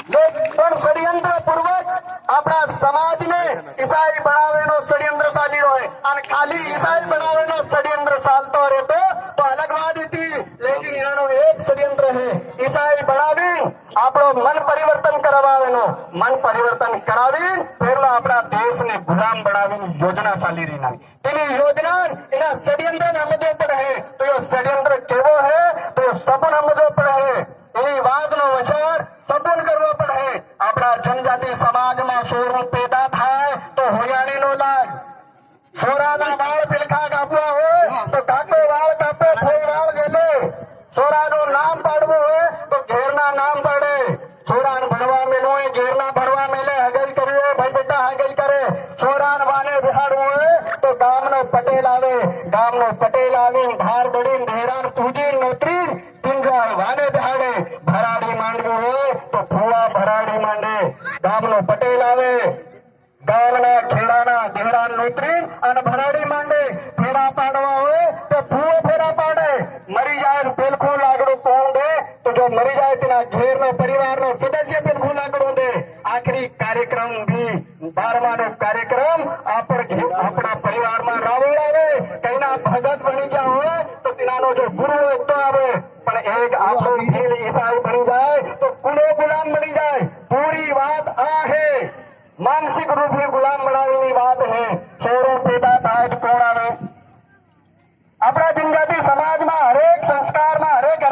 પણ ષડયંત્ર પૂર્વક આપણા સમાજને ઈસાઈ બનાવેનો ષડયંત્ર ચાલી રહ્યો છે અને ખાલી ઈસાઈ બનાવેનો ષડયંત્ર ચાલતો રહેતો તો અલગવાદી હતી, લેકિન એનો એક ષડયંત્ર છે ઈસાઈ બનાવી આપણો મન પરિવર્તન કરાવવાનો, મન પરિવર્તન કરાવી પહેલા આપણા દેશને ગુલામ બનાવીની યોજના ચાલી રહી છે। તેની યોજના એના ષડયંત્ર સમજવો પડે તો એ ષડયંત્ર કેવો છે તો એ સપન સમજવો પડે, એની વાતનો વિચાર સપન કરવો પડે। આપણા જનજાતિ સમાજમાં સોરું પેદા થાય તો હોયાણીનો લાગ, સોરાના વાળ પેલખા કાપવા હોય તો કાકો વાળ કાપે, ફોઈ વાળ ગેલે, સોરાનું નામ પાડવું હોય તો ઘેરના નામ પાડે, સોરાન ભણવા મેલવું હોય ઘેરના ભણવા મેલે, હગાઈ કરવી હોય ભાઈ બેટા હગાઈ કરે, સોરાન વાને બિહાડવું હોય તો ગામનો પટેલ આવે, ગામનો પટેલ આવીને ધાર દડીને ધેરાન પૂજી નોતરી પિંજરાય વાને બિહાડે, ભરાડી માંડવી હોય તો ફુવા ભરાડી માંડે, ગામનો પટેલ આવે ગામના ખેડાના ધેરાન નોતરી અને ભરાડી માંડે, ફેરા પાડવા હોય તો ફૂવો ફેરા પાડે, મરી જાય તો પેલખું લાકડું કોણ દે તો જો મરી જાય તેના ઘેરનો પરિવારનો સદસ્ય પેલખું લાકડું દે। આખરી કાર્યક્રમ બી 12માનો કાર્યક્રમ આપણા પરિવારમાં રાવળ આવે, કઈના ભગત બની ગયા હોય તો તેનાનો જો ગુરુ હોય તો આવે, પણ એક આપણો ભીલ ઈસાઈ બની જાય તો કુલો ગુલામ બની જાય। પૂરી વાત આ હે, માનસિક રૂપે ગુલામ બનાવીની વાત હે। સોરું પેદા થાય તો કોણ આવે? આપણા જનજાતિ સમાજમાં હરેક સંસ્કારમાં હરેક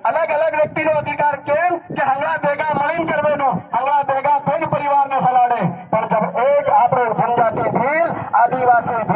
અલગ અલગ વ્યક્તિનો અધિકાર કેમ કે હંગલા ભેગા મળીને કરવાનો, હંગલા ભેગા થઈને પરિવારને સલાડે, પણ જબ એક આપણો જનજાતિ ભીલ આદિવાસી